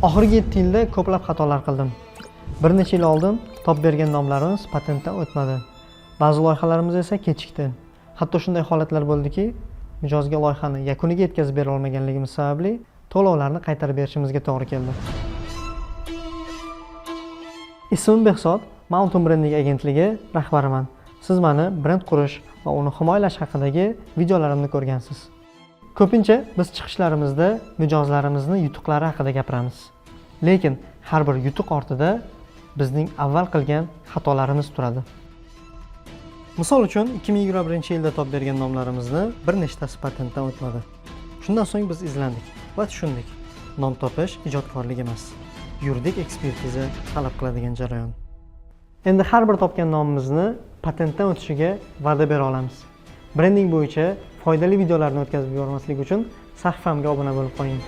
Oxirgi 7 yilda ko'plab xatolar qildim. Bir necha yil oldin top bergan nomlarimiz patentdan o'tmadi. Ba'zi loyihalarimiz esa kechikdi. Hatto shunday holatlar bo'ldiki, mijozga loyihani yakuniga yetkazib bera olmaganligimiz sababli to'lovlarni qaytarib berishimizga to'g'ri keldi. Ismim Behzod, Mountain Branding agentligi rahbariman. Siz meni brend qurish va uni himoyalash haqidagi videolarimni ko'rgansiz. Ko'pincha biz chiqishlarimizda mijozlarimizni yutuqlari haqida gapiramiz. Lekin har bir yutuq ortida bizning avval qilgan xatolarimiz turadi. Misol uchun 2021-yilda top bergan nomlarimizni bir nechtasi patentdan o'tmadi. Shundan so'ng biz izlandik va tushundik. Nom topish ijodkorlik emas, yuridik ekspertiza talab qiladigan jarayon. Endi har bir topgan nomimizni patentdan o'tishiga va'da bera olamiz. Brending bo'yicha foydali videolarni o'tkazib yubormaslik uchun sahifamga obuna bo'lib qo'ying.